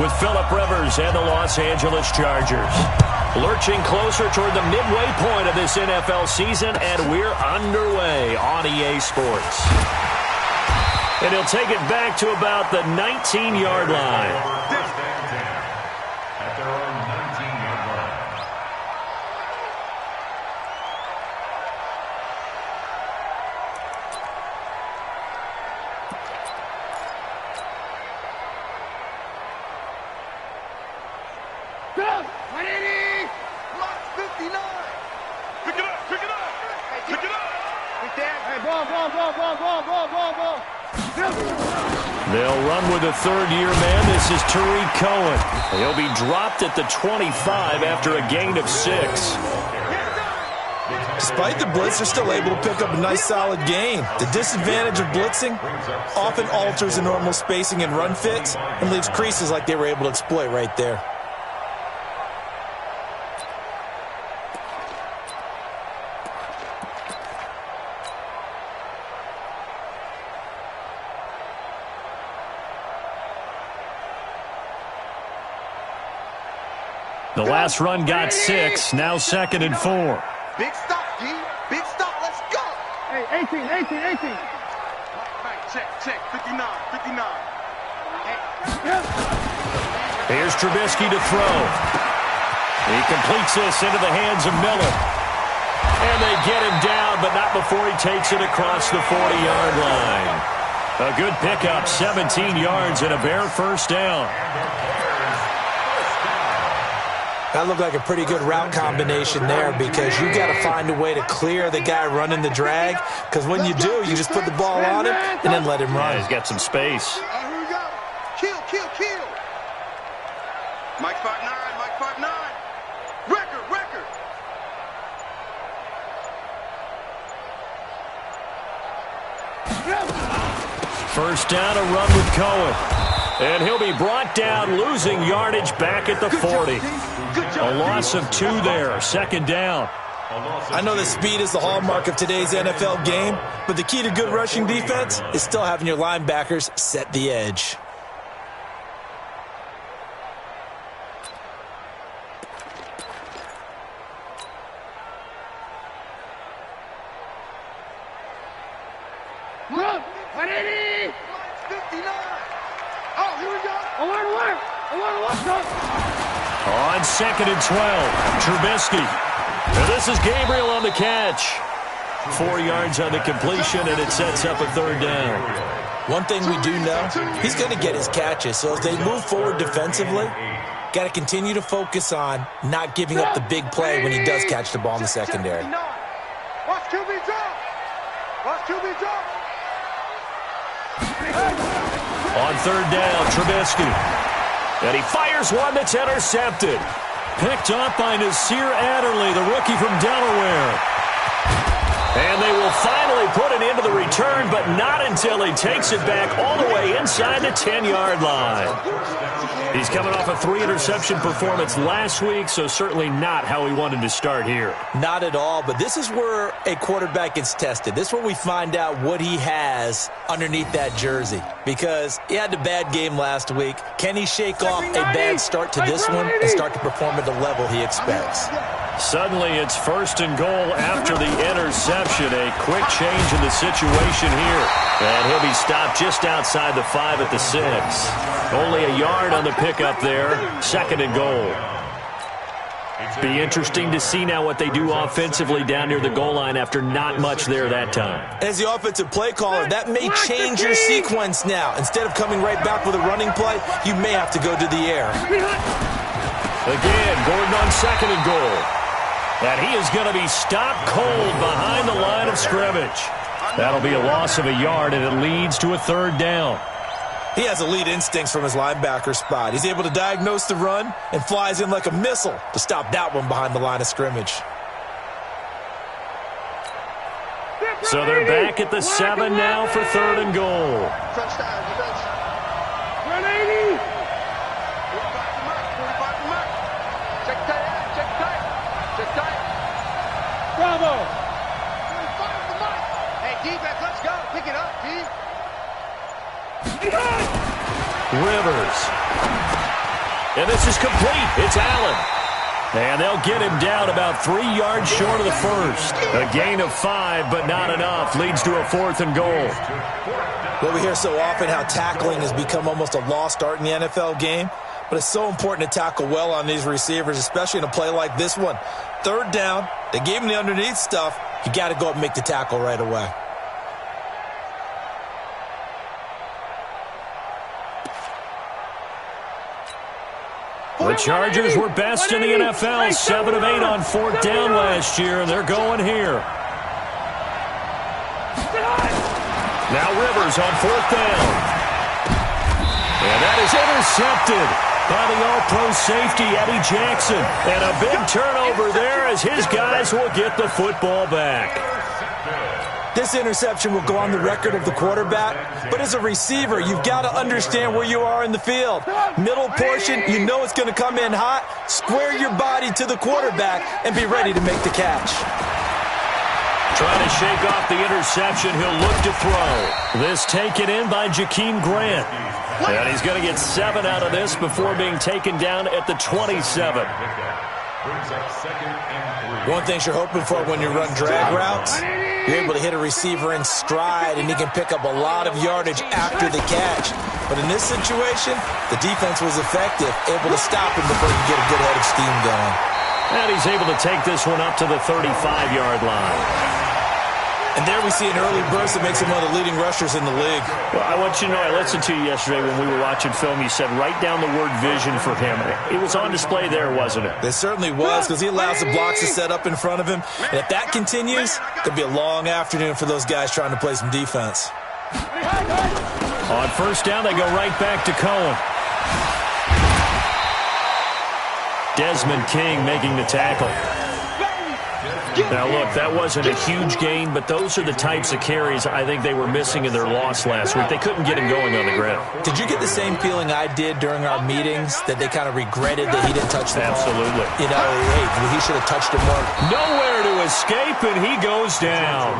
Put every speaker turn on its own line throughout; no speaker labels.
With Phillip Rivers and the Los Angeles Chargers. Lurching closer toward the midway point of this NFL season, and we're underway on EA Sports. And he'll take it back to about the 19-yard line.
At their own 19-yard line.
Go! 180! Lock 59!
Pick it up! Pick it up! Pick it up!
Right there. Hey, ball.
They'll run with a third-year man. This is Tariq Cohen. He'll be dropped at the 25 after a gain of 6.
Despite the blitz, they're still able to pick up a nice solid gain. The disadvantage of blitzing often alters the normal spacing and run fits and leaves creases like they were able to exploit right there.
The last run got 6, now 2nd and 4.
Big stop, D. Big stop. Let's go. Hey, 18. Right, check. 59. Hey.
Here's Trubisky to throw. He completes this into the hands of Miller. And they get him down, but not before he takes it across the 40-yard line. A good pickup, 17 yards and a Bear first down.
That looked like a pretty good route combination there because you got to find a way to clear the guy running the drag, because when you do, you just put the ball on him and then let him run.
Yeah, he's got some space.
Here we go. Kill. Mike 5'9". Record.
First down, a run with Cohen. And he'll be brought down, losing yardage back at the 40. A loss of 2 there, 2nd down.
I know that speed is the hallmark of today's NFL game, but the key to good rushing defense is still having your linebackers set the edge.
Run! 180! 59! Oh, here we go! Alert!
On 2nd and 12, Trubisky. And this is Gabriel on the catch. 4 yards on the completion, and it sets up a 3rd down.
One thing we do know, he's going to get his catches, so as they move forward defensively, got to continue to focus on not giving up the big play when he does catch the ball in the secondary.
Watch QB drop!
On 3rd down, Trubisky. And he fires one that's intercepted. Picked up by Nasir Adderley, the rookie from Delaware. And they will finally put it into the return, but not until he takes it back all the way inside the 10-yard line. He's coming off a 3-interception performance last week, so certainly not how he wanted to start here.
Not at all, but this is where a quarterback gets tested. This is where we find out what he has underneath that jersey, because he had a bad game last week. Can he shake off a bad start to this one and start to perform at the level he expects?
Suddenly it's 1st and goal after the interception. A quick change in the situation here. And he'll be stopped just outside the 5 at the 6. Only a yard on the pickup there. 2nd and goal. Be interesting to see now what they do offensively down near the goal line after not much there that time.
As the offensive play caller, that may change your sequence now. Instead of coming right back with a running play, you may have to go to the air.
Again, Gordon on 2nd and goal. And he is going to be stopped cold behind the line of scrimmage. That'll be a loss of a yard, and it leads to a 3rd down.
He has elite instincts from his linebacker spot. He's able to diagnose the run and flies in like a missile to stop that one behind the line of scrimmage.
So they're back at the 7 now for 3rd and goal.
Touchdown, defense. 180! Check tight. Bravo! Hey, defense, let's go. Pick it up, D.
Rivers. And this is complete. It's Allen. And they'll get him down about 3 yards short of the first. A gain of 5, but not enough. Leads to a 4th and goal.
Well, we hear so often how tackling has become almost a lost art in the NFL game. But it's so important to tackle well on these receivers, especially in a play like this one. 3rd down, they gave him the underneath stuff. You got to go up and make the tackle right away.
The Chargers were best in the NFL, 7 of 8 on 4th down last year, and they're going here. Now Rivers on 4th down. And that is intercepted by the all-pro safety, Eddie Jackson. And a big turnover there as his guys will get the football back.
This interception will go on the record of the quarterback, but as a receiver, you've got to understand where you are in the field. Middle portion, you know it's going to come in hot. Square your body to the quarterback and be ready to make the catch.
Trying to shake off the interception, he'll look to throw. This taken in by Jakeem Grant. And he's going to get 7 out of this before being taken down at the 27.
One thing you're hoping for when you run drag routes, you're able to hit a receiver in stride, and he can pick up a lot of yardage after the catch. But in this situation, the defense was effective, able to stop him before he could get a good head of steam going.
And he's able to take this one up to the 35-yard line.
And there we see an early burst that makes him one of the leading rushers in the league.
Well, I want you to know, I listened to you yesterday when we were watching film. You said write down the word vision for him. It was on display there, wasn't it?
It certainly was, because he allows the blocks to set up in front of him. And if that continues, it'll be a long afternoon for those guys trying to play some defense.
On 1st down, they go right back to Cohen. Desmond King making the tackle. Now, look, that wasn't a huge gain, but those are the types of carries I think they were missing in their loss last week. They couldn't get him going on the ground.
Did you get the same feeling I did during our meetings, that they kind of regretted that he didn't touch the ball?
Absolutely.
You know, hey, he should have touched it more.
Nowhere to escape, and he goes down.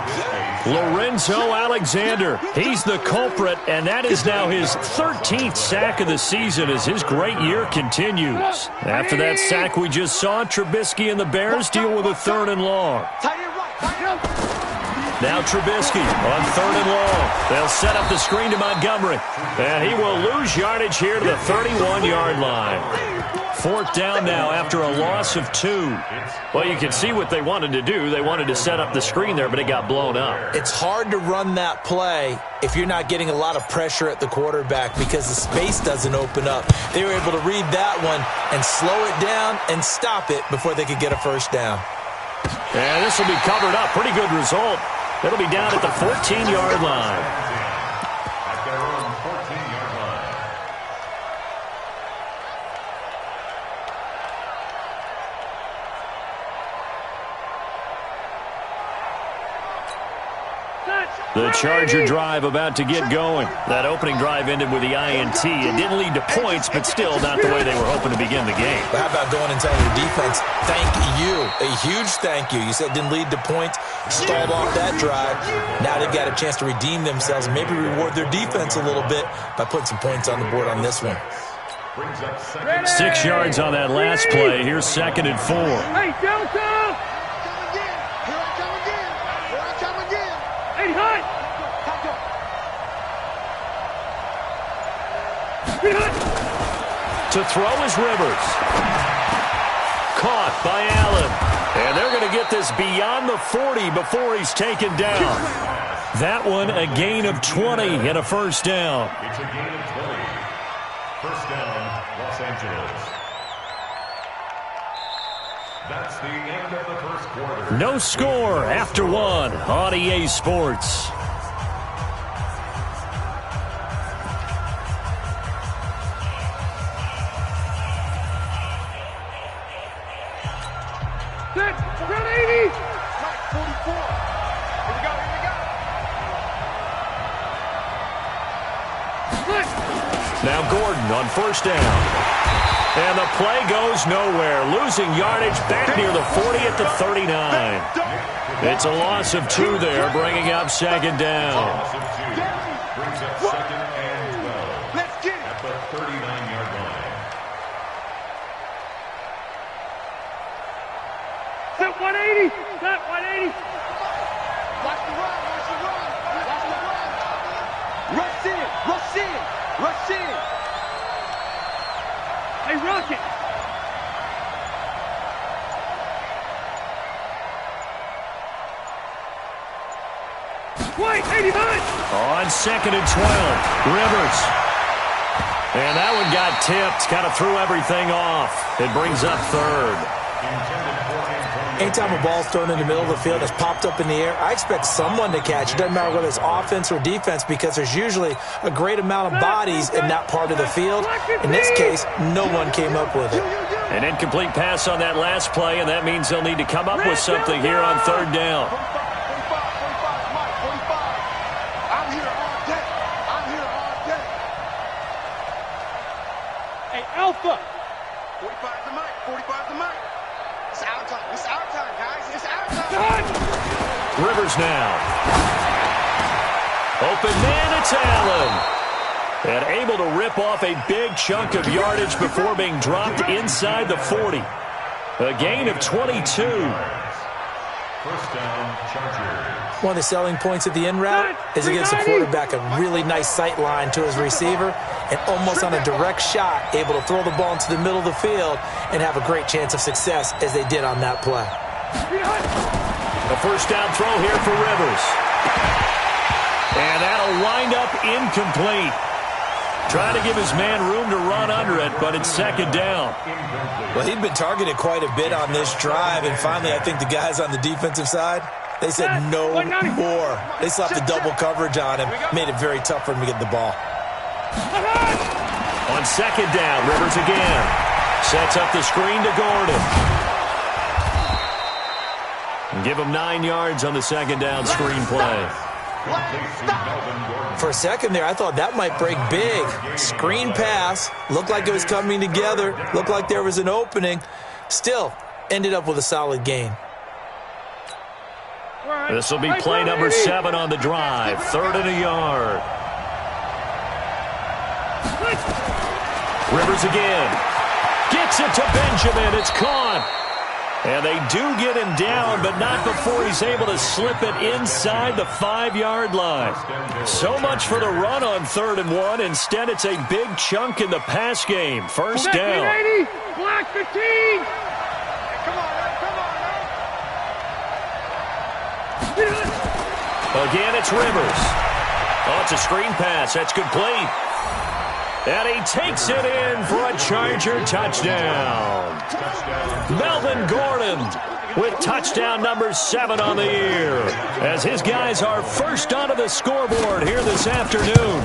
Lorenzo Alexander, he's the culprit, and that is now his 13th sack of the season as his great year continues. After that sack we just saw, Trubisky and the Bears deal with a 3rd and long. Now Trubisky on 3rd and long. They'll set up the screen to Montgomery. And he will lose yardage here to the 31-yard line. 4th down now after a loss of 2. Well, you can see what they wanted to do. They wanted to set up the screen there, but it got blown up.
It's hard to run that play if you're not getting a lot of pressure at the quarterback because the space doesn't open up. They were able to read that one and slow it down and stop it before they could get a 1st down.
And this will be covered up. Pretty good result. It'll be down at the 14-yard line.
At their own 14-yard line.
The Charger drive about to get going. That opening drive ended with the INT. It didn't lead to points, but still not the way they were hoping to begin the game.
But how about going and telling your defense, thank you, a huge thank you. You said it didn't lead to points, stalled off that drive. Now they've got a chance to redeem themselves, maybe reward their defense a little bit by putting some points on the board on this one.
6 yards on that last play. Here's 2nd and 4.
Hey, Delta! Here I come again. Here I come again. Hey, Hunt!
To throw is Rivers. Caught by Allen. And they're going to get this beyond the 40 before he's taken down. That one a gain of 20 and a 1st down.
It's a gain of 20. 1st down, Los Angeles. That's the end of the 1st quarter.
No score after 1 on EA Sports. Now Gordon on 1st down. And the play goes nowhere. Losing yardage back near the 40 at the 39. It's a loss of 2 there, bringing up 2nd down.
Loss of 2. Brings up 2nd and 12. At the 39-yard line.
Set, 180. Watch the run, watch the run, watch the run. Rush in, rush in, rush in. Hey, Rocket. Wait, 89.
On 2nd and 12, Rivers. And that one got tipped, kind of threw everything off. It brings up 3rd.
Anytime a ball's thrown in the middle of the field, it's popped up in the air, I expect someone to catch it. Doesn't matter whether it's offense or defense, because there's usually a great amount of bodies in that part of the field. In this case, no one came up with it.
An incomplete pass on that last play, and that means they'll need to come up with something here on 3rd down.
45, Mike, 45. I'm here all day. I'm here all day. Hey, Alpha. 45 to Mike, 45 to Mike. It's our time. It's our time, guys. It's our time.
Rivers now. Open man, it's Allen. And able to rip off a big chunk of yardage before being dropped inside the 40. A gain of 22.
1st down, Chargers.
One of the selling points of the in route is it gives the quarterback a really nice sight line to his receiver and almost on a direct shot able to throw the ball into the middle of the field and have a great chance of success as they did on that play.
A 1st down throw here for Rivers. And that'll wind up incomplete. Trying to give his man room to run under it, but it's 2nd down.
Well, he'd been targeted quite a bit on this drive, and finally I think the guys on the defensive side, they said no more. They slapped the double coverage on him, made it very tough for him to get the ball.
On 2nd down, Rivers again. Sets up the screen to Gordon. And give him 9 yards on the 2nd down screen play.
For a second there, I thought that might break big. Screen pass, looked like it was coming together, looked like there was an opening. Still, ended up with a solid gain.
This will be play number 7 on the drive. 3rd and a yard. Rivers again. Gets it to Benjamin. It's caught. And they do get him down, but not before he's able to slip it inside the 5-yard line. So much for the run on 3rd and 1. Instead, it's a big chunk in the pass game. 1st down.
Black 15. Come on,
Again, it's Rivers. Oh, it's a screen pass. That's complete. And he takes it in for a Charger touchdown. Melvin Gordon with touchdown number 7 on the year, as his guys are first onto the scoreboard here this afternoon.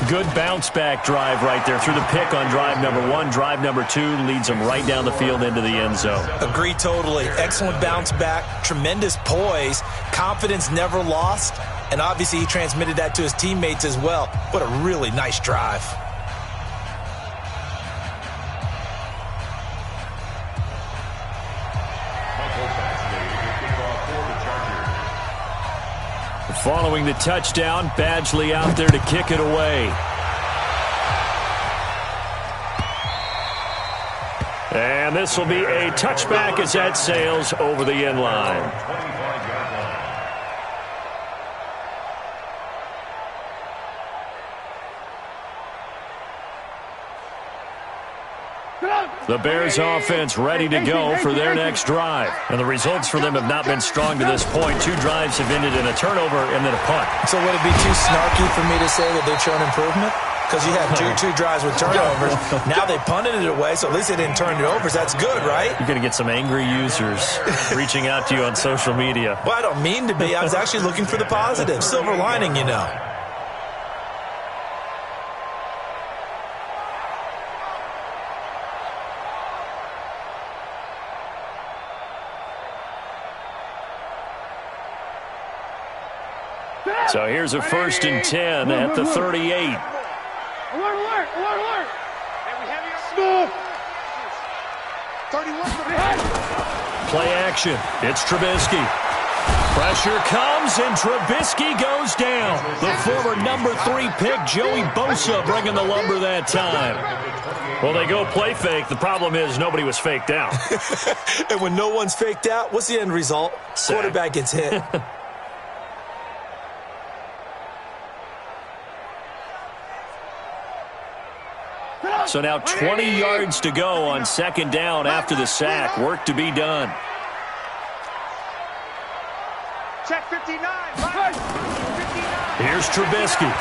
Good bounce-back drive right there through the pick on drive number 1. Drive number 2 leads them right down the field into the end zone.
Agree totally. Excellent bounce-back, tremendous poise, confidence never lost, and obviously he transmitted that to his teammates as well. What a really nice drive.
Following the touchdown, Badgley out there to kick it away. And this will be a touchback as that sails over the end line. The Bears offense ready to go for their next drive. And the results for them have not been strong to this point. 2 drives have ended in a turnover and then a punt.
So would it be too snarky for me to say that they've shown improvement? Because you had two drives with turnovers. Now they punted it away, so at least they didn't turn it over. So that's good, right?
You're going to get some angry users reaching out to you on social media.
Well, I don't mean to be. I was actually looking for the positive. Silver lining, you know.
So here's a 1st and 10 at the 38.
Alert, alert, alert, alert. Small. 31.
Play action. It's Trubisky. Pressure comes, and Trubisky goes down. The former number 3 pick, Joey Bosa, bringing the lumber that time. Well, they go play fake. The problem is nobody was faked out.
And when no one's faked out, what's the end result?
Sack.
Quarterback gets hit.
So now 20 yards to go on second down after the sack. Work to be done.
Check 59. 59.
Here's Trubisky.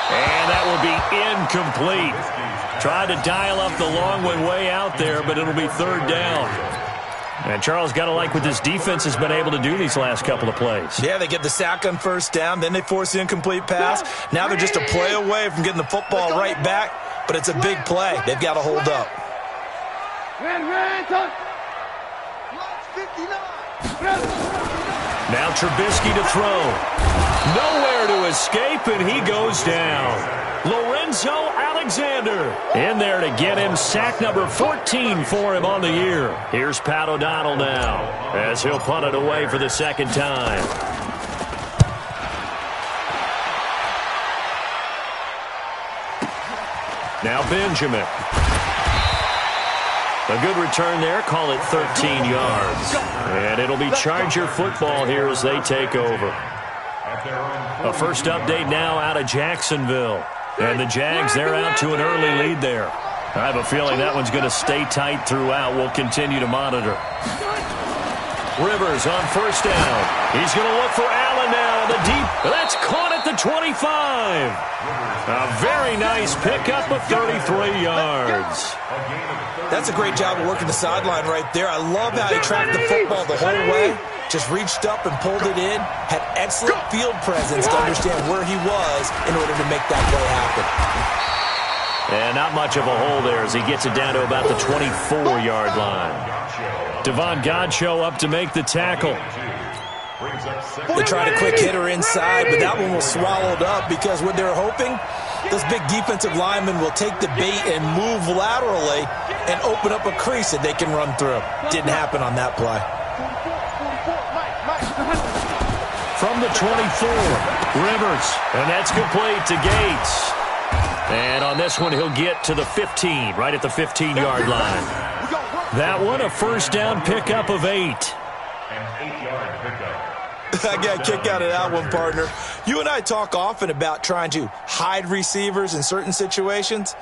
And that will be incomplete. Tried to dial up the long one way out there, but it'll be third down. And Charles, got to like what this defense has been able to do these last couple of plays.
Yeah, they get the sack on first down, then they force the incomplete pass. Now they're just a play away from getting the football right back, but it's a big play. They've got to hold up.
Now Trubisky to throw. Nowhere to escape, and he goes down. Lorenzo Alexander in there to get him sack number 14 for him on the year. Here's Pat O'Donnell now as he'll punt it away for the second time. Now Benjamin. A good return there. Call it 13 yards. And it'll be Charger football here as they take over. A first update now out of Jacksonville. And the Jags, they're out to an early lead there. I have a feeling that one's going to stay tight throughout. We'll continue to monitor. Rivers on first down. He's going to look for Allen now in the deep. That's caught at the 25. A very nice pickup of 33 yards.
That's a great job of working the sideline right there. I love how he tracked the football the whole way. Just reached up and pulled it in. Had excellent field presence to understand where he was in order to make that play happen.
And not much of a hole there as he gets it down to about the 24-yard line. Devon Godchaux up to make the tackle.
They tried a quick hitter inside, but that one was swallowed up because what they're hoping, this big defensive lineman will take the bait and move laterally and open up a crease that they can run through. Didn't happen on that play.
From the 24, Rivers, and that's complete to Gates. And on this one, he'll get to the 15, right at the 15-yard line. That one, a first down pickup of 8.
An 8-yard pickup.
I got a kick out of that one, partner. You and I talk often about trying to hide receivers in certain situations,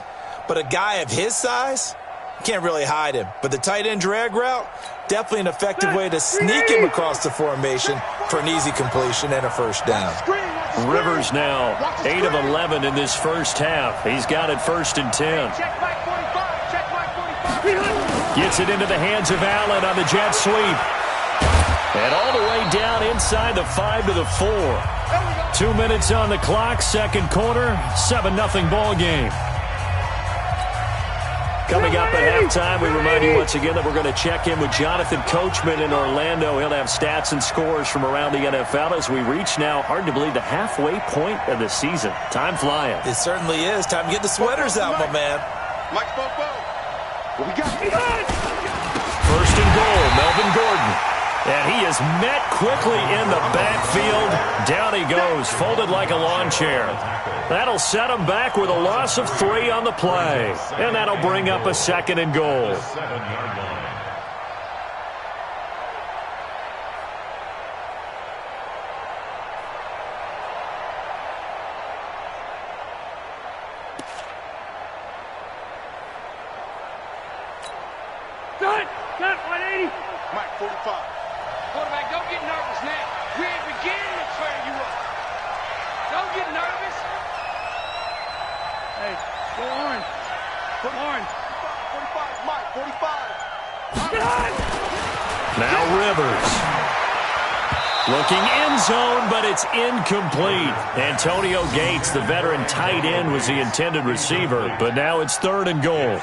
but a guy of his size, can't really hide him. But the tight end drag route, definitely an effective way to sneak him across the formation for an easy completion and a first down.
Rivers now 8 of 11 in this first half. He's got it first and 10. Gets it into the hands of Allen on the jet sweep. And all the way down inside the 5 to the 4. 2 minutes on the clock, second quarter, 7-0 ball game. Coming up at halftime, we remind you once again that we're going to check in with Jonathan Coachman in Orlando. He'll have stats and scores from around the NFL as we reach now, hard to believe, the halfway point of the season. Time flying.
It certainly is. Time to get the sweaters out, my man.
Mike Bobo. What we got?
First and goal, Melvin Gordon. And he is met quickly in the backfield. Down he goes, folded like a lawn chair. That'll set him back with a loss of 3 on the play. And that'll bring up a second and goal.
7-yard line.
Cut, 180. Mike, 45. Quarterback, don't get nervous now. We ain't beginning to tear you up. Don't get nervous. Hey, go orange. Put orange. 45, Mike, 45.
Now Rivers. Looking end zone, but it's incomplete. Antonio Gates, the veteran tight end, was the intended receiver, but now it's third and goal.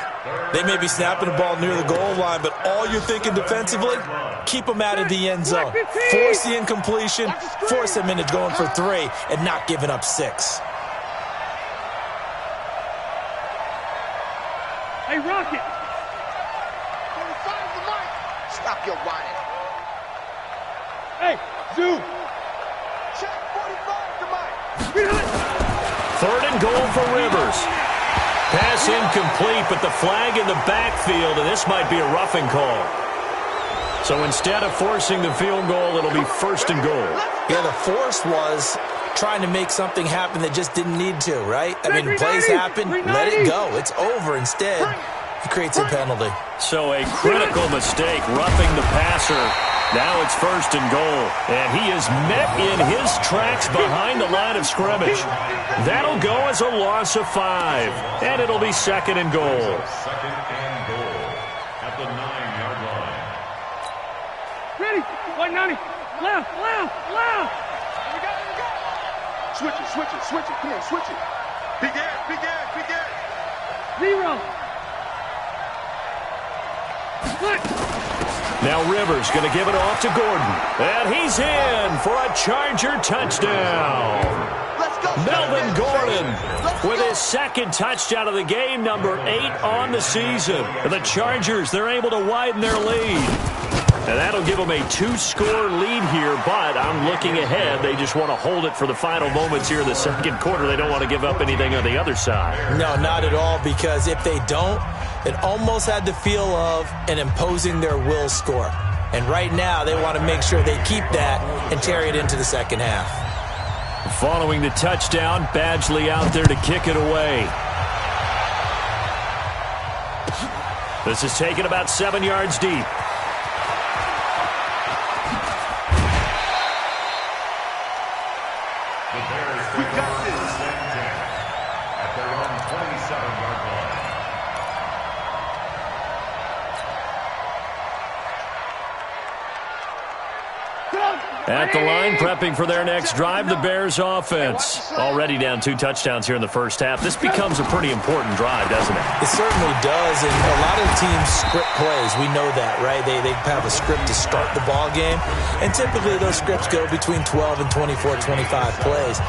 They may be snapping the ball near the goal line, but all you're thinking defensively, keep them out of the end zone. Force the incompletion, force them into going for 3, and not giving up 6.
Hey, Rocket. 45 to Mike. Stop your whining. Hey, Zoo. Check 45 to Mike.
3rd and goal for Rivers. Pass incomplete, but the flag in the backfield, and this might be a roughing call. So instead of forcing the field goal, it'll be 1st and goal.
Yeah, the force was trying to make something happen that just didn't need to, right? I mean, plays happen, let it go. It's over. Instead, he creates a penalty.
So a critical mistake, roughing the passer. Now it's 1st and goal. And he is met in his tracks behind the line of scrimmage. That'll go as a loss of 5. And it'll be 2nd and goal.
2nd and goal at the 9-yard line.
Ready? 190. Left. We got it. Switch it. Come on, switch it. Big air. 0. Good.
Now Rivers going to give it off to Gordon. And he's in for a Charger touchdown. Melvin Gordon with his 2nd touchdown of the game, number 8 on the season. The Chargers, they're able to widen their lead. And that'll give them a 2-score lead here, but I'm looking ahead. They just want to hold it for the final moments here in the 2nd quarter. They don't want to give up anything on the other side.
No, not at all, because if they don't, it almost had the feel of an imposing their will score. And right now, they want to make sure they keep that and carry it into the 2nd half.
Following the touchdown, Badgley out there to kick it away. This is taken about 7 yards deep.
We got this. At their own 27-yard line.
At the line, prepping for their next drive, the Bears offense. Already down 2 touchdowns here in the 1st half. This becomes a pretty important drive, doesn't it?
It certainly does, and a lot of teams script plays. We know that, right? They have a script to start the ball game, and typically those scripts go between 12 and 24, 25 plays.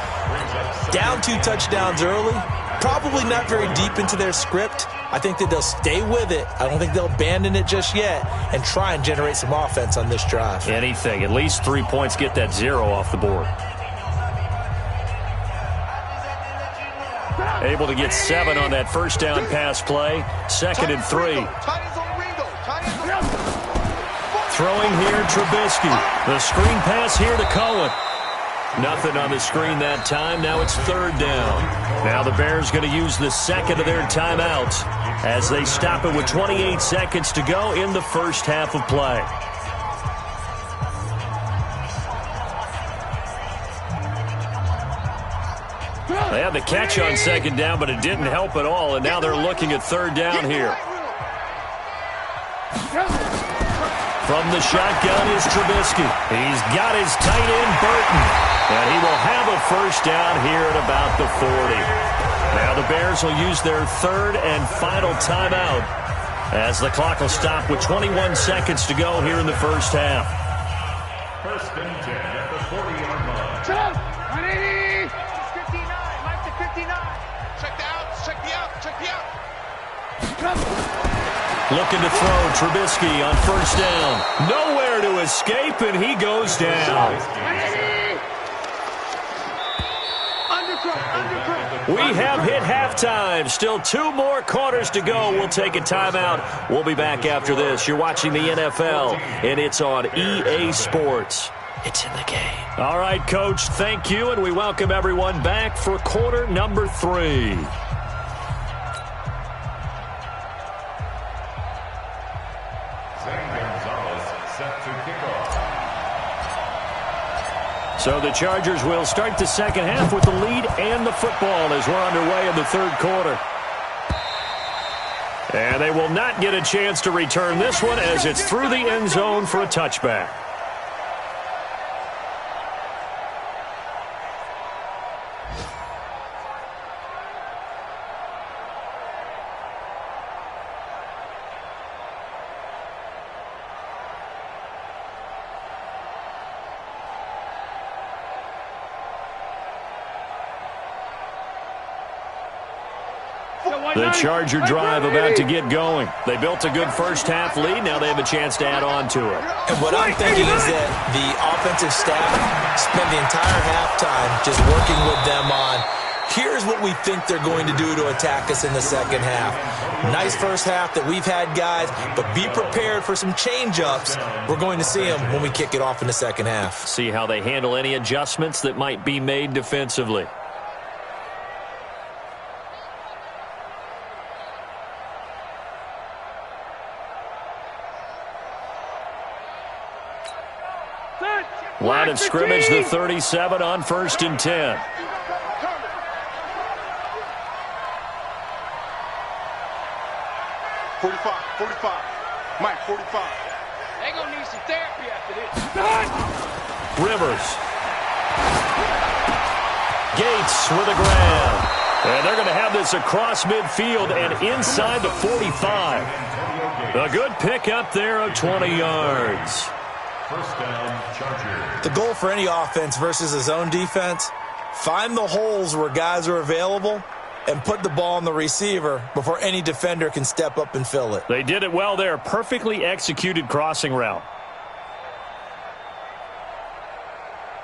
Down 2 touchdowns early, probably not very deep into their script. I think that they'll stay with it. I don't think they'll abandon it just yet and try and generate some offense on this drive.
Anything. At least 3 points, get that 0 off the board. Able to get 7 on that 1st down pass play. 2nd and 3. Throwing here, Trubisky. The screen pass here to Cohen. Nothing on the screen that time. Now it's 3rd down. Now the Bears going to use the 2nd of their timeouts as they stop it with 28 seconds to go in the 1st half of play. They had the catch on 2nd down, but it didn't help at all, and now they're looking at 3rd down here. From the shotgun is Trubisky. He's got his tight end, Burton. And he will have a 1st down here at about the 40. Now the Bears will use their 3rd and final timeout as the clock will stop with 21 seconds to go here in the 1st half.
1st and 10 at the 40-yard line.
180. 59. Mike to 59. Check the out. Check the out.
Looking to throw, Trubisky on 1st down. Nowhere to escape, and he goes down. We have hit halftime. Still 2 more quarters to go. We'll take a timeout. We'll be back after this. You're watching the NFL, and it's on EA Sports. It's in the game. All right, Coach, thank you, and we welcome everyone back for quarter number 3. So the Chargers will start the 2nd half with the lead and the football as we're underway in the 3rd quarter. And they will not get a chance to return this one as it's through the end zone for a touchback. The Charger drive about to get going. They built a good first-half lead. Now they have a chance to add on to it.
And what I'm thinking is that the offensive staff spent the entire halftime just working with them on, here's what we think they're going to do to attack us in the second half. Nice first half that we've had, guys, but be prepared for some change-ups. We're going to see them when we kick it off in the second half.
See how they handle any adjustments that might be made defensively. Line of scrimmage, the 37 on 1st and 10.
Mike, 45.
They're going to need some therapy after this.
Rivers. Gates with a grab. And they're going to have this across midfield and inside the 45. A good pickup there of 20 yards.
First down, Chargers.
The goal for any offense versus a zone defense, find the holes where guys are available and put the ball on the receiver before any defender can step up and fill it.
They did it well there. Perfectly executed crossing route.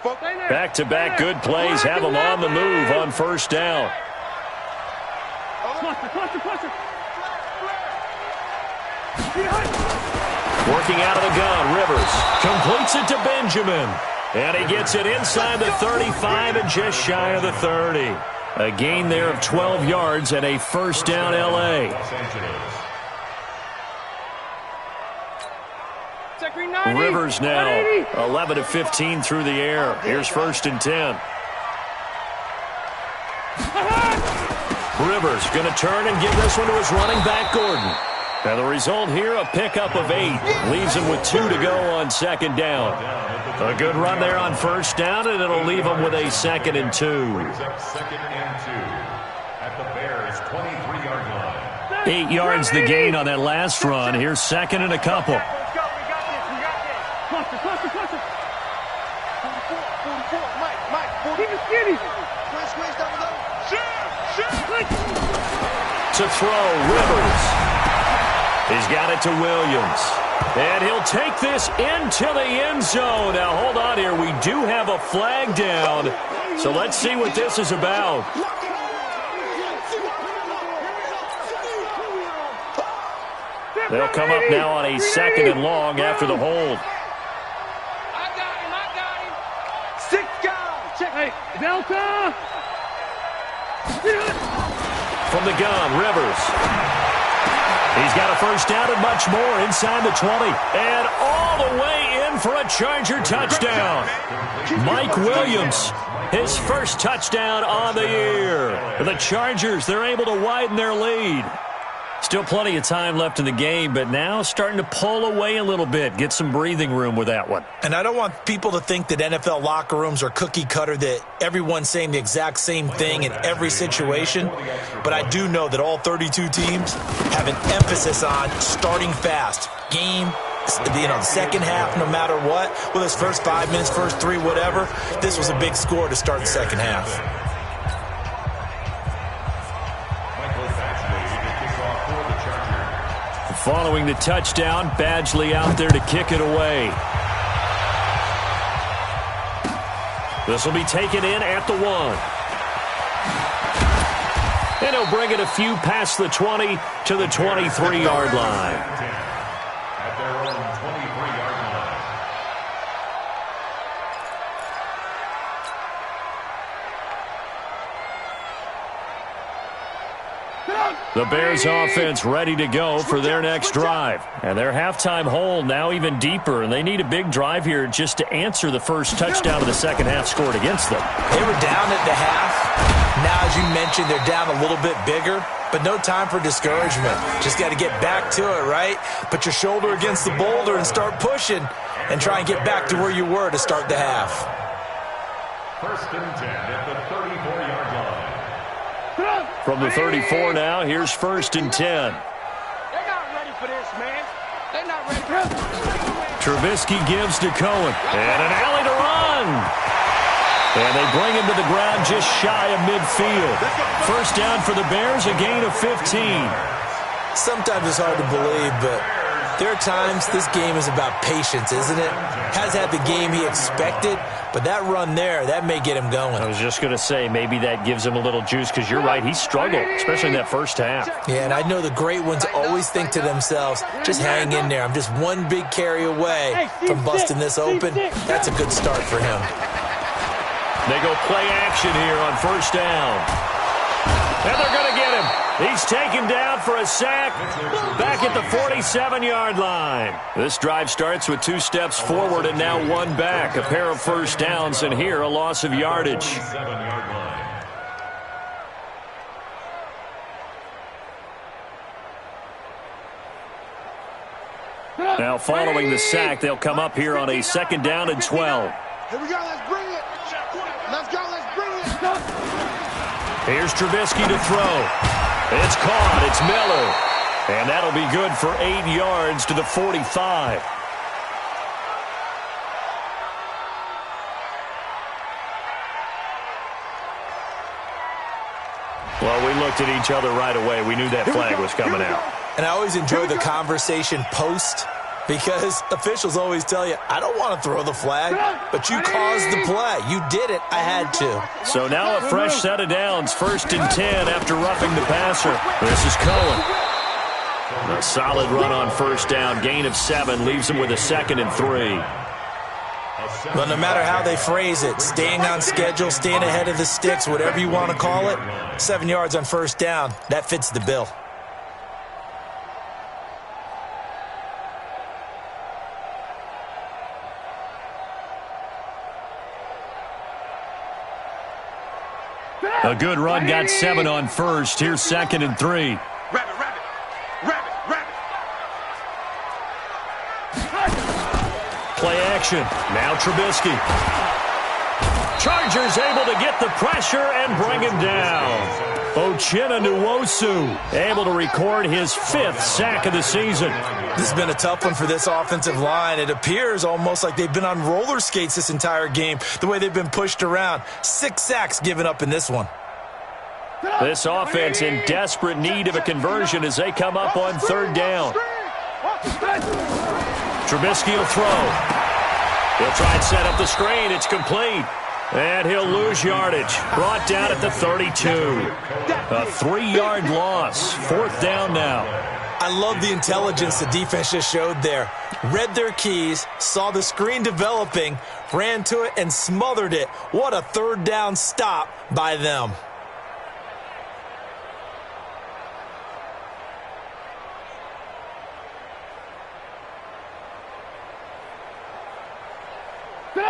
Back-to-back good plays have them on the move on first down. Working out of the gun, Rivers completes it to Benjamin. And he gets it inside the 35 and just shy of the 30. A gain there of 12 yards and a first down L.A. Rivers now 11 of 15 through the air. Here's 1st and 10. Rivers going to turn and give this one to his running back, Gordon. And the result here, a pickup of 8. Leaves him with 2 to go on 2nd down. A good run there on 1st down, and it'll leave him with a 2nd and 2.
2nd and 2 at the Bears' 23-yard line.
8 yards the gain on that last run. Here's 2nd and a couple.
Let's go. We got this. Cluster. 44. Mike. 40. Keep it skinny. Squish down the middle. Shoot.
To throw, Rivers. He's got it to Williams. And he'll take this into the end zone. Now, hold on here. We do have a flag down. So let's see what this is about. They'll come up now on a 2nd and long after the hold.
I got him. 6 guys. Check. Hey, Delta.
From the gun, Rivers. He's got a first down and much more inside the 20. And all the way in for a Charger touchdown. Mike Williams, his first touchdown on the year. The Chargers, they're able to widen their lead. Still plenty of time left in the game, but now starting to pull away a little bit. Get some breathing room with that one.
And I don't want people to think that NFL locker rooms are cookie cutter, that everyone's saying the exact same thing in every situation. But I do know that all 32 teams have an emphasis on starting fast. Game, the second half, no matter what. Whether it's first 5 minutes, first 3, whatever. This was a big score to start the second half.
Following the touchdown, Badgley out there to kick it away. This will be taken in at the 1. And he'll bring it a few past the 20 to the 23-yard line.
At their own 23-yard line.
The Bears offense ready to go for their next drive. And their halftime hole now even deeper, and they need a big drive here just to answer the first touchdown of the second half scored against them.
They were down at the half. Now, as you mentioned, they're down a little bit bigger, but no time for discouragement. Just got to get back to it, right? Put your shoulder against the boulder and start pushing and try and get back to where you were to start the half.
1st and 10 at the 34-yard line.
From the 34 now, here's 1st and 10.
They're not ready for this, man. They're not ready for this.
Trubisky gives to Cohen. And an alley to run. And they bring him to the ground just shy of midfield. First down for the Bears, a gain of 15.
Sometimes it's hard to believe, but there are times this game is about patience, isn't it? Has had the game he expected, but that run there, that may get him going.
I was just going to say, maybe that gives him a little juice, because you're right, he struggled, especially in that first half.
Yeah, and I know the great ones always think to themselves, just hang in there. I'm just one big carry away from busting this open. That's a good start for him.
They go play action here on first down. And they're going to get him. He's taken down for a sack back at the 47-yard line. This drive starts with 2 steps forward and now 1 back. A pair of first downs, and here a loss of yardage. Now following the sack, they'll come up here on a 2nd down and 12.
Here we go, let's bring it. Let's go, let's bring it.
Here's Trubisky to throw. It's caught. It's Miller. And that'll be good for 8 yards to the 45. Well, we looked at each other right away. We knew that flag was coming out.
And I always enjoy the conversation post, because officials always tell you, I don't want to throw the flag, but you caused the play. You did it. I had to.
So now a fresh set of downs. 1st and 10 after roughing the passer. This is Cohen. A solid run on first down. Gain of 7 leaves him with a 2nd and 3.
Well, no matter how they phrase it, staying on schedule, staying ahead of the sticks, whatever you want to call it, 7 yards on first down, that fits the bill.
A good run got 7 on first. Here's 2nd and 3.
Rabbit.
Play action. Now Trubisky. Chargers able to get the pressure and bring him down. Uchenna Nwosu able to record his 5th sack of the season.
This has been a tough one for this offensive line. It appears almost like they've been on roller skates this entire game, the way they've been pushed around. 6 sacks given up in this one.
This offense in desperate need of a conversion as they come up on 3rd down. Trubisky will throw. He'll try and set up the screen. It's complete. And he'll lose yardage. Brought down at the 32. A 3-yard loss. 4th down now.
I love the intelligence the defense just showed there. Read their keys, saw the screen developing, ran to it, and smothered it. What a 3rd down stop by them.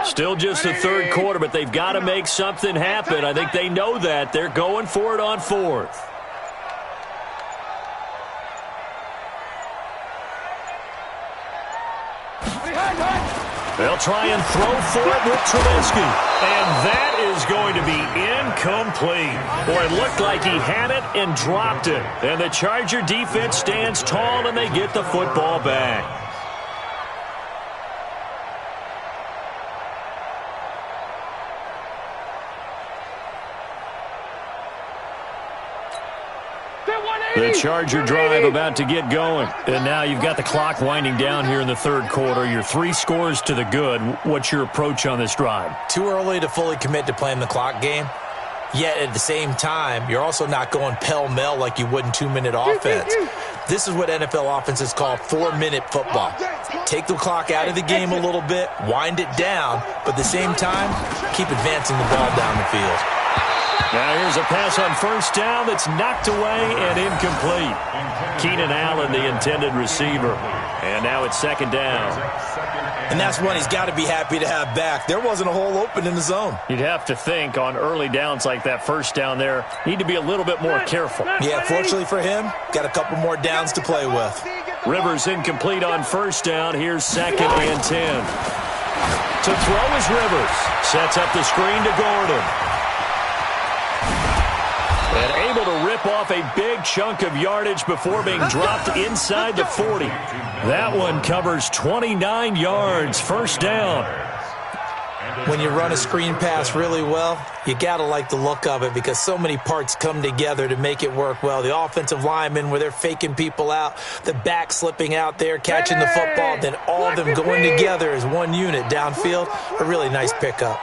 Still just the 3rd quarter, but they've got to make something happen. I think they know that. They're going for it on 4th. They'll try and throw for it with Trubisky. And that is going to be incomplete. Boy, it looked like he had it and dropped it. And the Charger defense stands tall and they get the football back. The Charger drive about to get going. And now you've got the clock winding down here in the 3rd quarter. You're 3 scores to the good. What's your approach on this drive?
Too early to fully commit to playing the clock game. Yet at the same time, you're also not going pell-mell like you would in 2-minute offense. This is what NFL offenses call 4-minute football. Take the clock out of the game a little bit, wind it down, but at the same time, keep advancing the ball down the field.
Now here's a pass on first down that's knocked away and incomplete. Keenan Allen, the intended receiver. And now it's 2nd down.
And that's one he's got to be happy to have back. There wasn't a hole open in the zone.
You'd have to think on early downs like that first down there, need to be a little bit more careful.
Yeah, fortunately for him, got a couple more downs to play with.
Rivers incomplete on first down. Here's 2nd and 10. To throw is Rivers. Sets up the screen to Gordon. And able to rip off a big chunk of yardage before being dropped inside the 40. That one covers 29 yards. First down.
When you run a screen pass really well, you got to like the look of it because so many parts come together to make it work well. The offensive linemen, where they're faking people out, the back slipping out there, catching the football, then all of them going together as one unit downfield. A really nice pickup.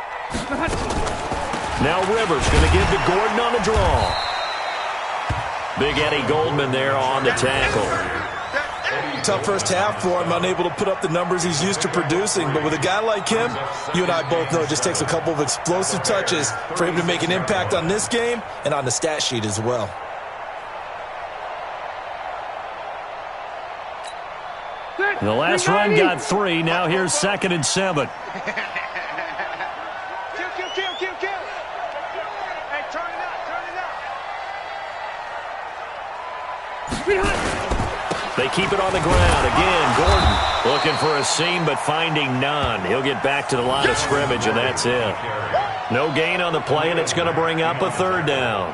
Now Rivers going to give to Gordon on the draw. Big Eddie Goldman there on the tackle.
Tough first half for him, unable to put up the numbers he's used to producing. But with a guy like him, you and I both know it just takes a couple of explosive touches for him to make an impact on this game and on the stat sheet as well.
The last run got 3. Now here's 2nd and 7.
Kill. Hey, turn it up.
They keep it on the ground. Again, Gordon looking for a seam but finding none. He'll get back to the line of scrimmage, and that's it. No gain on the play, and it's going to bring up a 3rd down.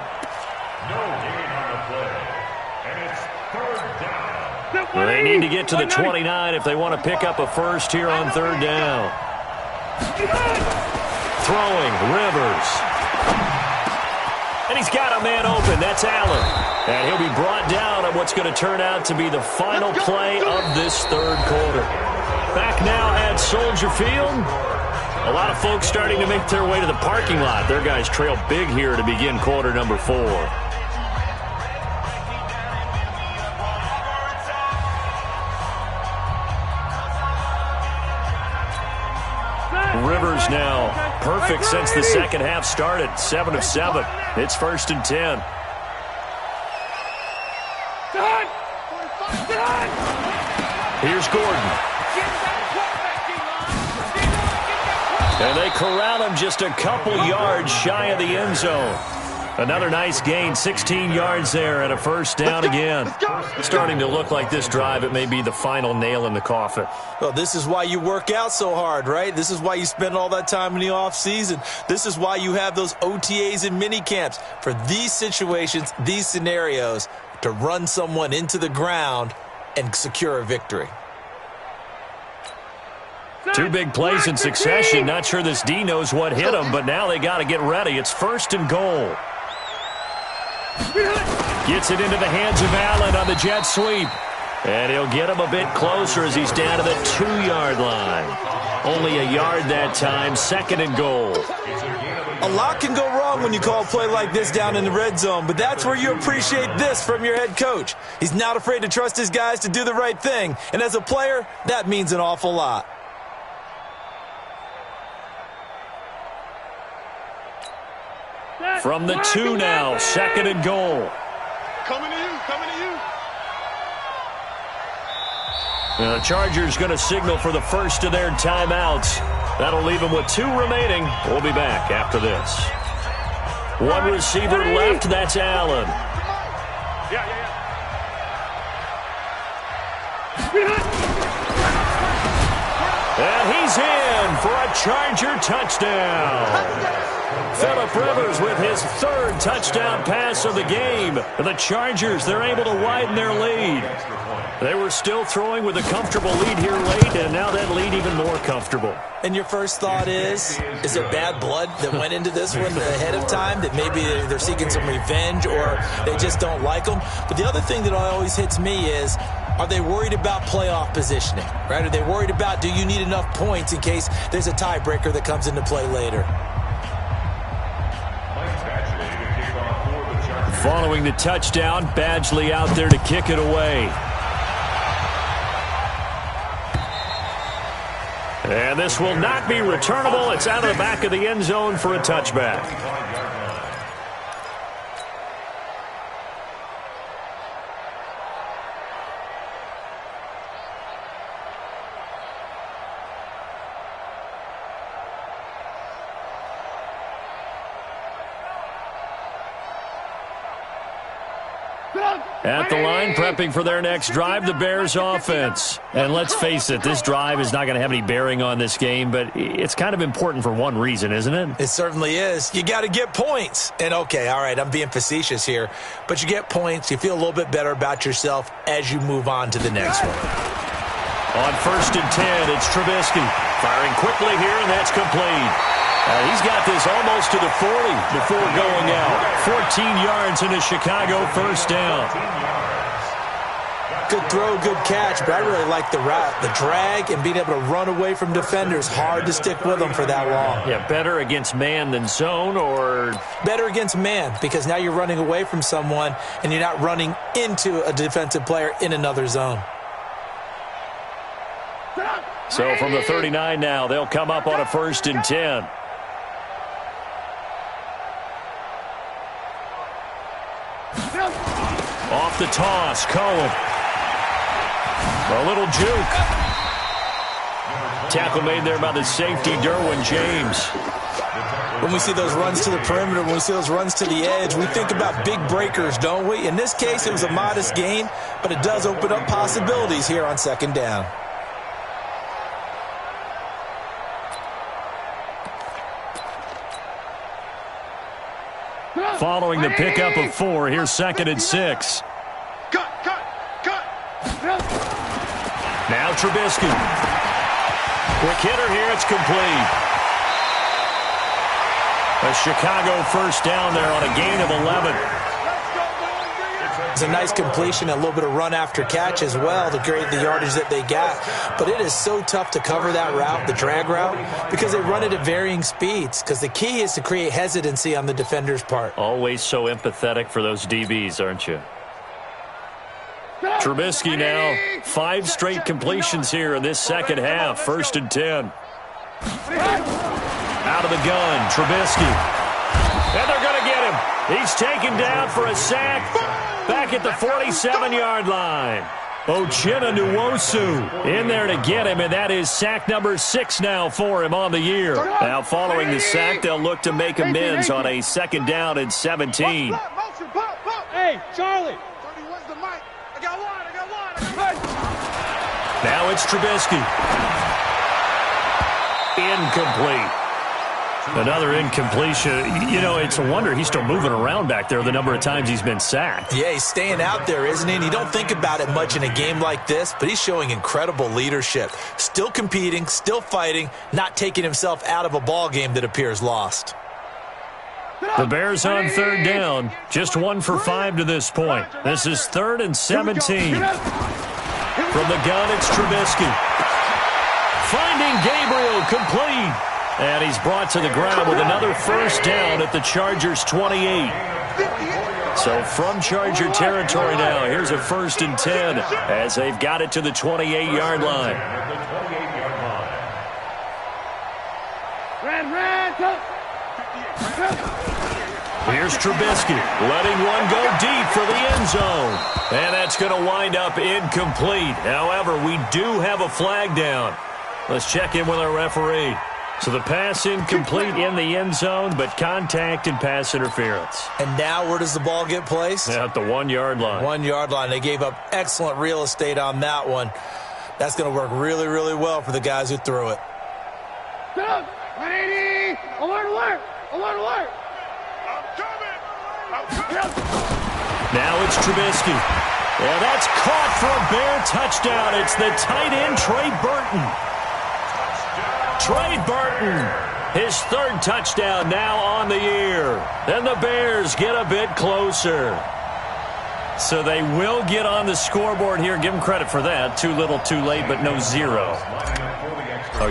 No gain on the play, and it's 3rd down.
Well, they need to get to the 29 if they want to pick up a first here on 3rd down. Throwing, Rivers. And he's got a man open. That's Allen. And he'll be brought down on what's going to turn out to be the final play of this 3rd quarter. Back now at Soldier Field. A lot of folks starting to make their way to the parking lot. Their guys trail big here to begin quarter number 4. Rivers now perfect since the second half started. 7 of 7. It's 1st and 10. Here's Gordon. And they corral him just a couple yards shy of the end zone. Another nice gain, 16 yards there and a 1st down again. Starting to look like this drive, it may be the final nail in the coffin.
Well, this is why you work out so hard, right? This is why you spend all that time in the offseason. This is why you have those OTAs and mini camps for these situations, these scenarios, to run someone into the ground and secure a victory.
2 big plays in succession. Not sure this D knows what hit him, but now they got to get ready. It's 1st and goal. Gets it into the hands of Allen on the jet sweep. And he'll get him a bit closer as he's down to the 2-yard line. Only a yard that time, 2nd and goal.
A lot can go wrong when you call a play like this down in the red zone, but that's where you appreciate this from your head coach. He's not afraid to trust his guys to do the right thing, and as a player, that means an awful lot.
From the 2 now, 2nd and goal.
Coming to you.
The Chargers going to signal for the first of their timeouts. That'll leave them with 2 remaining. We'll be back after this. 1 receiver left, that's Allen. And he's in for a Charger touchdown. Phillip Rivers with his 3rd touchdown pass of the game. The Chargers, they're able to widen their lead. They were still throwing with a comfortable lead here late, and now that lead even more comfortable.
And your first thought is there bad blood that went into this one ahead of time, that maybe they're seeking some revenge or they just don't like them? But the other thing that always hits me is, are they worried about playoff positioning, right? Are they worried about, do you need enough points in case there's a tiebreaker that comes into play later?
Following the touchdown, Badgley out there to kick it away. And this will not be returnable. It's out of the back of the end zone for a touchback. At the line, prepping for their next drive, the Bears offense. And let's face it, this drive is not going to have any bearing on this game, but it's kind of important for one reason, isn't it?
It certainly is. You got to get points. And okay, all right, I'm being facetious here, but you get points, you feel a little bit better about yourself as you move on to the next one.
On 1st and 10, it's Trubisky. Firing quickly here, and that's complete. He's got this almost to the 40 before going out. 14 yards in a Chicago first down.
Good throw, good catch, but I really like the route. The drag and being able to run away from defenders, hard to stick with them for that long.
Yeah, better against man than zone, or?
Better against man, because now you're running away from someone and you're not running into a defensive player in another zone.
So from the 39 now, they'll come up on a 1st and 10. Off the toss, Cohen. A little juke. Tackle made there by the safety, Derwin James.
When we see those runs to the perimeter, when we see those runs to the edge, we think about big breakers, don't we? In this case, it was a modest gain, but it does open up possibilities here on 2nd down.
Following the pickup of 4, here's 2nd and 6.
Cut.
Now Trubisky. Quick hitter here, it's complete. A Chicago first down there on a gain of 11.
It's a nice completion, a little bit of run after catch as well to create the yardage that they got. But it is so tough to cover that route, the drag route, because they run it at varying speeds. Because the key is to create hesitancy on the defender's part.
Always so empathetic for those DBs, aren't you? Trubisky now, 5 straight completions here in this second half. 1st and 10. Out of the gun, Trubisky. And they're going to get him. He's taken down for a sack back at the 47-yard line. Uchenna Nwosu in there to get him, and that is sack number 6 now for him on the year. Now following the sack, they'll look to make amends on a 2nd down and 17.
Hey, Charlie.
Now it's Trubisky. Incomplete. Another incompletion. You know, it's a wonder he's still moving around back there the number of times he's been sacked.
Yeah, he's staying out there, isn't he? And you don't think about it much in a game like this, but he's showing incredible leadership. Still competing, still fighting, not taking himself out of a ball game that appears lost.
The Bears on 3rd down. Just 1 for 5 to this point. This is 3rd and 17. From the gun, it's Trubisky. Finding Gabriel, complete. And he's brought to the ground with another first down at the Chargers' 28. So from Charger territory now, here's a 1st and 10 as they've got it to the 28-yard line. Here's Trubisky, letting one go deep for the end zone. And that's going to wind up incomplete. However, we do have a flag down. Let's check in with our referee. So the pass incomplete in the end zone, but contact and pass interference.
And now where does the ball get placed?
At the 1-yard line.
1-yard line. They gave up excellent real estate on that one. That's going to work really, really well for the guys who threw it.
180! Alert, alert! Alert, alert! I'm coming!
Now it's Trubisky. Yeah, that's caught for a Bear touchdown. It's the tight end, Trey Burton. Trey Burton, his 3rd touchdown now on the year. Then the Bears get a bit closer. So they will get on the scoreboard here. Give them credit for that. Too little, too late, but no 0. Oh,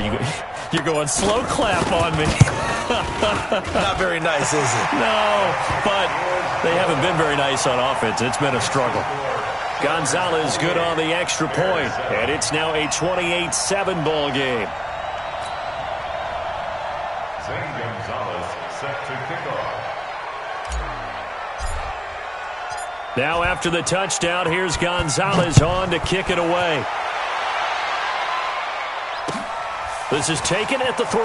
you're going slow clap on me.
Not very nice, is it?
No, but they haven't been very nice on offense. It's been a struggle. Gonzalez good on the extra point, and it's now a 28-7 ball game.
Gonzalez set to kick off.
Now after the touchdown, here's Gonzalez on to kick it away. This is taken at the 3.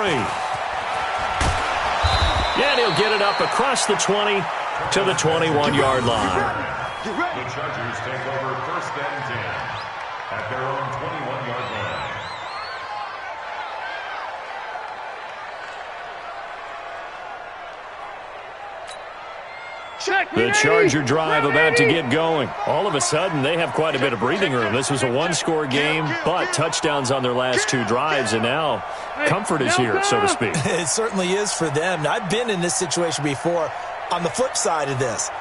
And he'll get it up across the 20 to the 21-yard line.
The Chargers take over 1st and 10 at their own 21-yard line.
The Charger drive about to get going. All of a sudden, they have quite a bit of breathing room. This was a one-score game, but touchdowns on their last 2 drives, and now comfort is here, so to speak.
It certainly is for them. Now, I've been in this situation before on the flip side of this,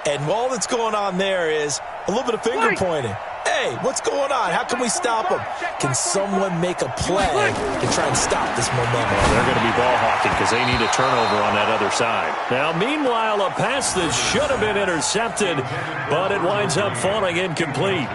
and all that's going on there is a little bit of finger pointing. Hey, what's going on? How can we stop them? Can someone make a play to try and stop this momentum?
Well, they're going to be ball hawking because they need a turnover on that other side. Now, meanwhile, a pass that should have been intercepted, but it winds up falling incomplete.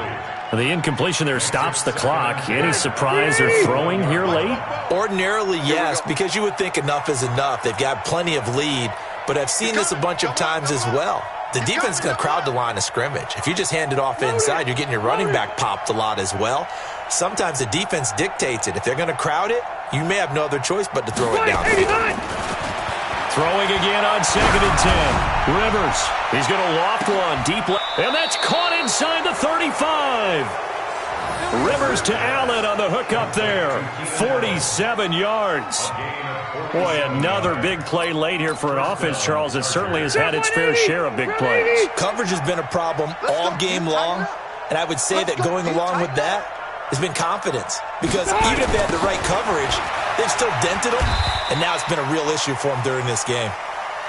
The incompletion there stops the clock. Any surprise they're throwing here late?
Ordinarily, yes, because you would think enough is enough. They've got plenty of lead, but I've seen this a bunch of times as well. The defense is going to crowd the line of scrimmage. If you just hand it off inside, you're getting your running back popped a lot as well. Sometimes the defense dictates it. If they're going to crowd it, you may have no other choice but to throw it down.
Throwing again on 2nd and 10. Rivers, he's going to loft one deep left, and that's caught inside the 35. Rivers to Allen on the hook up there. 47 yards. Boy, another big play late here for an offense, Charles, that certainly has had its fair share of big plays.
Coverage has been a problem all game long, and I would say that going along with that has been confidence. Because even if they had the right coverage, they've still dented them, and now it's been a real issue for them during this game.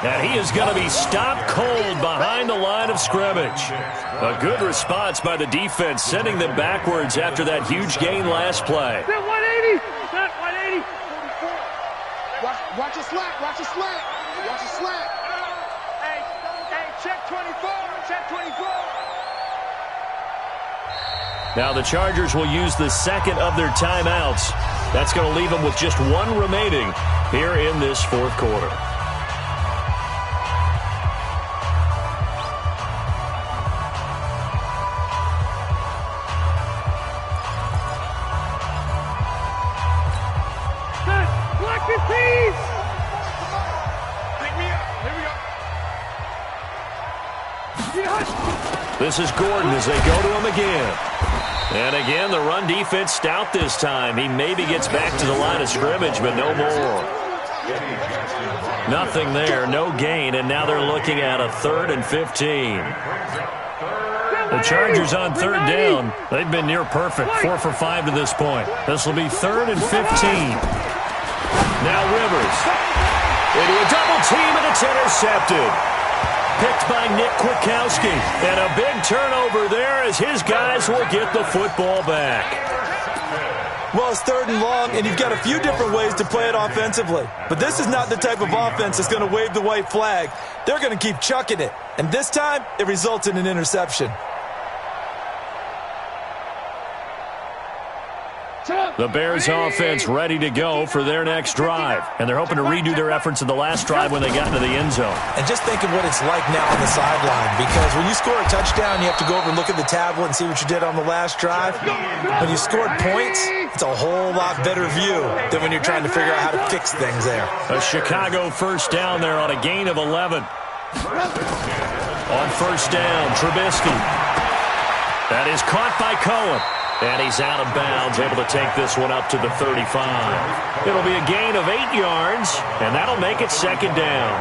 And he is going to be stopped cold behind the line of scrimmage. A good response by the defense, sending them backwards after that huge gain last play.
180. 180.
Watch your slack. Watch your slack. Watch your slack.
Hey, check 24. Check 24.
Now the Chargers will use the second of their timeouts. That's going to leave them with just 1 remaining here in this 4th quarter. This is Gordon as they go to him again. And again, the run defense stout this time. He maybe gets back to the line of scrimmage, but no more. Nothing there, no gain, and now they're looking at a 3rd and 15. The Chargers on 3rd down. They've been near perfect, 4 for 5 to this point. This will be 3rd and 15. Now Rivers. Into a double team, and it's intercepted. Picked by Nick Kwiatkowski. And a big turnover there as his guys will get the football back.
Well, it's 3rd and long, and you've got a few different ways to play it offensively. But this is not the type of offense that's going to wave the white flag. They're going to keep chucking it. And this time, it results in an interception.
The Bears offense ready to go for their next drive. And they're hoping to redo their efforts in the last drive when they got into the end zone.
And just think of what it's like now on the sideline. Because when you score a touchdown, you have to go over and look at the tablet and see what you did on the last drive. When you scored points, it's a whole lot better view than when you're trying to figure out how to fix things there.
A Chicago 1st down there on a gain of 11. On 1st down, Trubisky. That is caught by Cohen. And he's out of bounds, able to take this one up to the 35. It'll be a gain of 8 yards, and that'll make it 2nd down.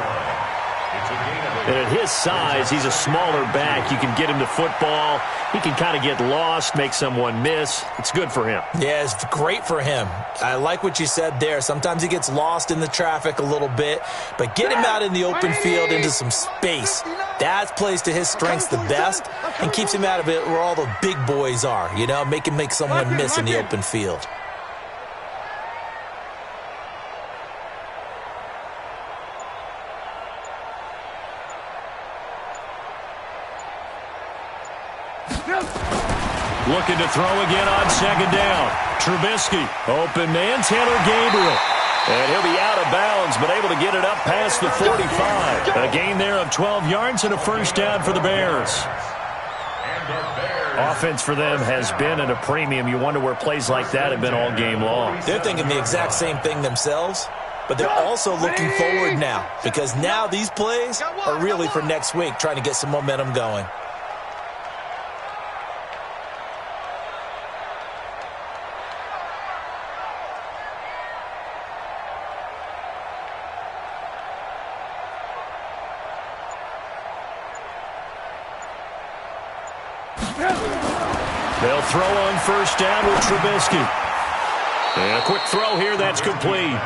And at his size, he's a smaller back. You can get him to football. He can kind of get lost, make someone miss. It's good for him.
Yeah, it's great for him. I like what you said there. Sometimes he gets lost in the traffic a little bit, but get him out in the open field into some space. That plays to his strengths the best and keeps him out of it where all the big boys are, you know, make him make someone miss in the open field.
Looking to throw again on 2nd down. Trubisky, open man, Taylor Gabriel. And he'll be out of bounds, but able to get it up past the 45. A gain there of 12 yards and a 1st down for the Bears. Offense for them has been at a premium. You wonder where plays like that have been all game long.
They're thinking the exact same thing themselves, but they're also looking forward now because now these plays are really for next week, trying to get some momentum going.
They'll throw on first down with Trubisky. And a quick throw here, that's complete.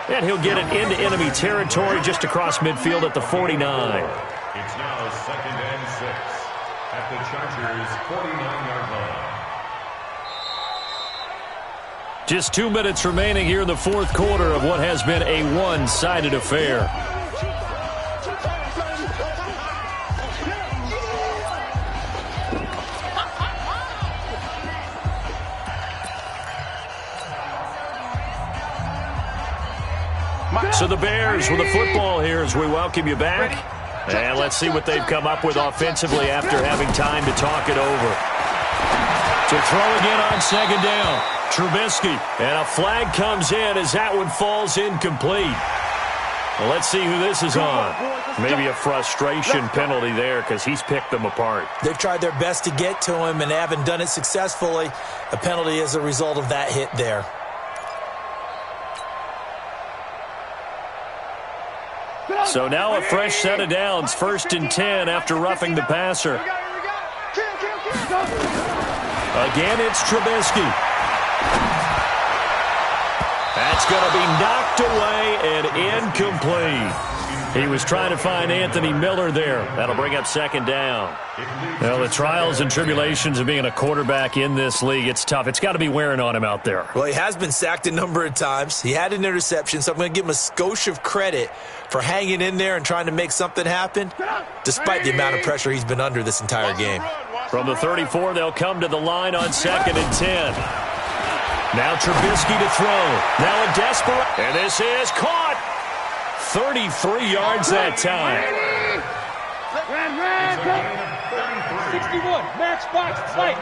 And he'll get it into enemy territory just across midfield at the 49.
It's now 2nd and 6 at the Chargers' 49-yard line.
Just 2 minutes remaining here in the fourth quarter of what has been a one-sided affair. So the Bears with the football here as we welcome you back. And let's see what they've come up with offensively after having time to talk it over. To throw again on second down. Trubisky. And a flag comes in as that one falls incomplete. Well, let's see who this is on. Maybe a frustration penalty there because he's picked them apart.
They've tried their best to get to him and haven't done it successfully. A penalty as a result of that hit there.
So now a fresh set of downs, 1st and 10 after roughing the passer. Again, it's Trubisky. That's going to be knocked away and incomplete. He was trying to find Anthony Miller there. That'll bring up 2nd down. Well, the trials and tribulations of being a quarterback in this league, it's tough. It's got to be wearing on him out there.
Well, he has been sacked a number of times. He had an interception, so I'm going to give him a skosh of credit for hanging in there and trying to make something happen, despite the amount of pressure he's been under this entire game.
From the 34, they'll come to the line on 2nd and 10. Now Trubisky to throw. Now a desperate. And this is caught. 33 yards that time.
Ran, 61, max box, fight.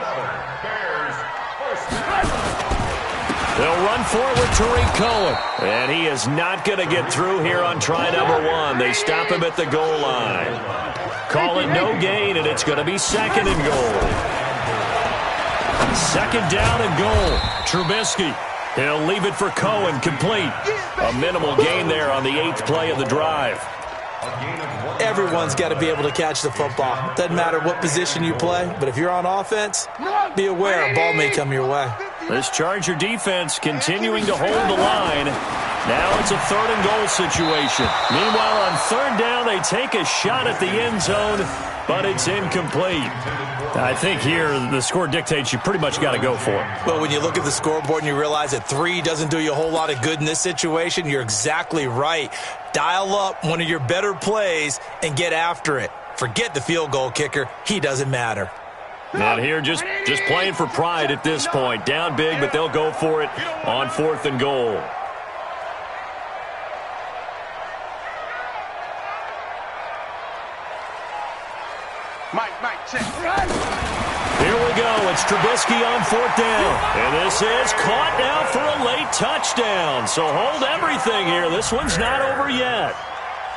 They'll run forward to Tariq Cohen. And he is not going to get through here on try number 1. They stop him at the goal line. Call it no gain, and it's going to be 2nd and goal. 2nd down and goal. Trubisky. He'll leave it for Cohen, complete. A minimal gain there on the 8th play of the drive.
Everyone's got to be able to catch the football. Doesn't matter what position you play, but if you're on offense, be aware a ball may come your way.
This Charger defense continuing to hold the line. Now it's a 3rd and goal situation. Meanwhile, on 3rd down, they take a shot at the end zone, but it's incomplete. I think here the score dictates you pretty much got to go for it.
Well, when you look at the scoreboard and you realize that 3 doesn't do you a whole lot of good in this situation, you're exactly right. Dial up one of your better plays and get after it. Forget the field goal kicker. He doesn't matter.
Not here, just playing for pride at this point. Down big, but they'll go for it on 4th and goal.
Mike, check.
Here we go. It's Trubisky on 4th down. And this is caught now for a late touchdown. So hold everything here. This one's not over yet.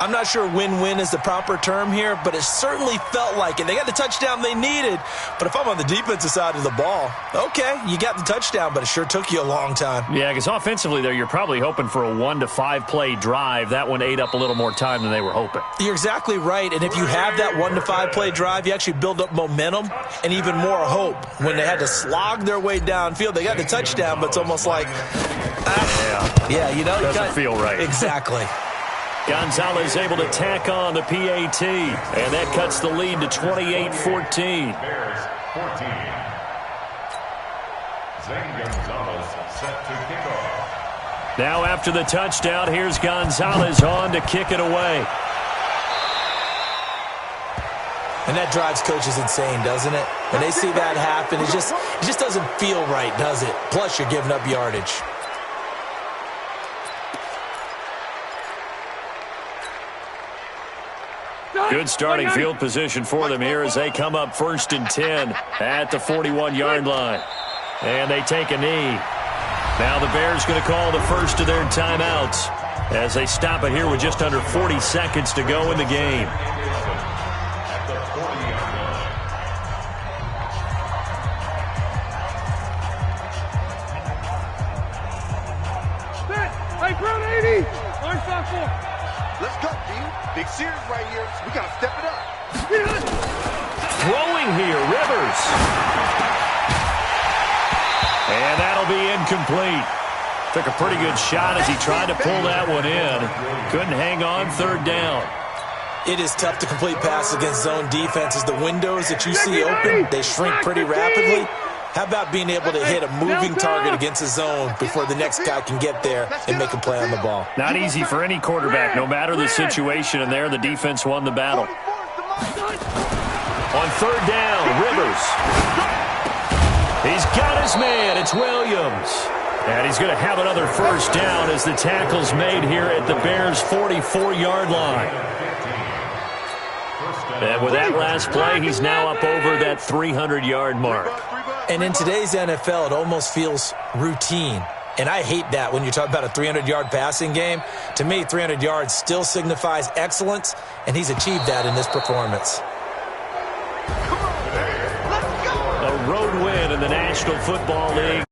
I'm not sure win-win is the proper term here, but it certainly felt like it. They got the touchdown they needed, but if I'm on the defensive side of the ball, okay, you got the touchdown, but it sure took you a long time.
Yeah, because offensively there, you're probably hoping for a 1 to 5 play drive. That one ate up a little more time than they were hoping.
You're exactly right, and if you have that 1 to 5 play drive, you actually build up momentum and even more hope. When they had to slog their way downfield, they got the touchdown, but it's almost like, yeah, you know,
doesn't feel right.
Exactly.
Gonzalez able to tack on the PAT, and that cuts the lead to 28-14.
Bears 14. Zane Gonzalez set to kick off.
Now after the touchdown, here's Gonzalez on to kick it away.
And that drives coaches insane, doesn't it? When they see that happen, it just doesn't feel right, does it? Plus, you're giving up yardage.
Good starting field position for them here as they come up 1st and 10 at the 41-yard line. And they take a knee. Now the Bears going to call the first of their timeouts as they stop it here with just under 40 seconds to go in the game.
At the 40-yard line.
Hey, Brown 80. Orange 5-4.
Let's go, team. Big series right here. We got to step it up.
Throwing here, Rivers. And that'll be incomplete. Took a pretty good shot as he tried to pull that one in. Couldn't hang on, third down.
It is tough to complete passes against zone defenses. The windows that you see open, they shrink pretty rapidly. How about being able to hit a moving target against a zone before the next guy can get there and make a play on the ball?
Not easy for any quarterback, no matter the situation, and there the defense won the battle. On third down, Rivers. He's got his man. It's Williams. And he's going to have another first down as the tackle's made here at the Bears' 44-yard line. And with that last play, he's now up over that 300-yard mark.
And in today's NFL, it almost feels routine. And I hate that when you talk about a 300-yard passing game. To me, 300 yards still signifies excellence, and he's achieved that in this performance.
A road win in the National Football League.